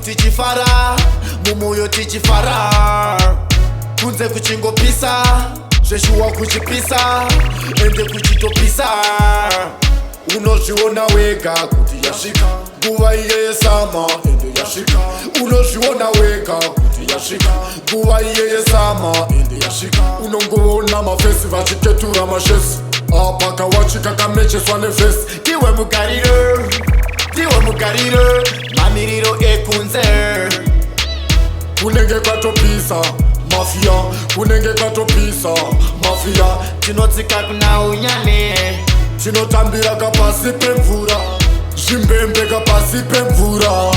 tichifara mumoyo tichifara kunze kuchingopisa zveshuwa kuchipisa ende kuchitopisa unozviona wega kuti yasvika nguva iye yesama ende yasvika unozviona wega kuti yasvika nguva iye yesama ende yasvika unongoona mafesi vachiketura mashesi apa kawachika kamecheswa nevhesi ndiwe mugariro mamiriro ekunze kunenge kwatopisa mafia kunenge kwatopisa mafia tinotsika kuna unyane tinotambira kapasi pemvura zvimbembe kapasi pemvura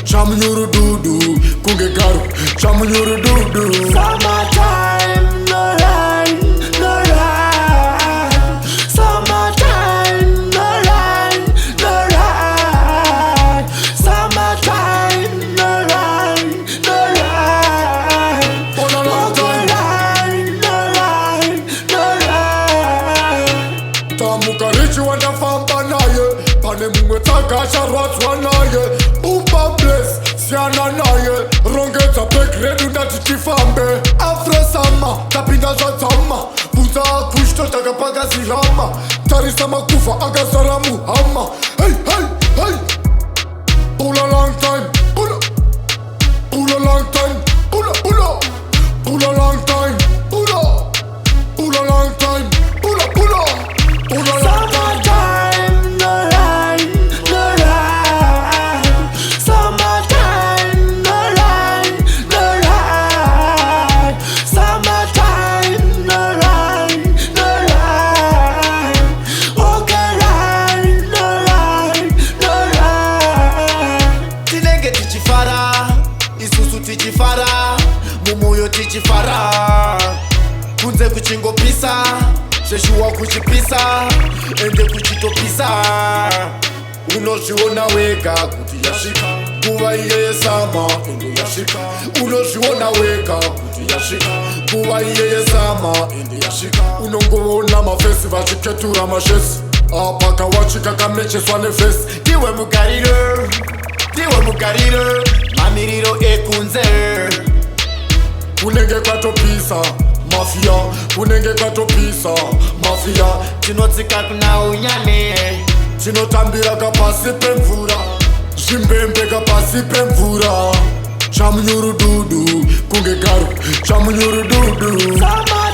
chamunyurududu kunge garo chamunyurududu Summertime, no rain, no rain. Summertime, no rain, no rain. Summertime, no rain, no rain. On a long time. No rain, no rain. tamuka richi wandafamba naye pane mumwe takacharwatswa naye umba bles siyana naye rongedza bekredu ndati tifambe afresama tapinda zvadzama bvudza akushto takapakazirama tarisa makufa akazara muhama hey, hey, hey. Pull a long time, pull up. Pull a long time, pull up, pull up. Pull a long time, pull up. Pull a long time, pull up, pull up. Pull a long time. Summertime, no rain, no rain. Summertime, no rain, no rain. Summertime, no rain, no rain. Okay, rain, no rain, no rain. Tinenge tichifara, isusu tichifara, mumoyo tichifara. Kunze kuchingopisa, zveshuwa kuchipisa, ende kuchitopisa. Unozviona wega kuti yasvika nguva iye yesama ende yasvika unozviona wega kuti yasvika nguva iye yesama ende yasvika unongoona mafesi vachiketura mashesi apa kawachika kamecheswa nevhesi ndiwe mugariro mamiriro ekunze kunenge kwatopisa mafia kunenge kwatopisa mafia tinotsika kuna unyane tinotambira kapasi pemvura zvimbembe kapasi pemvura chamunyurududu kunge garo chamunyurududu Summer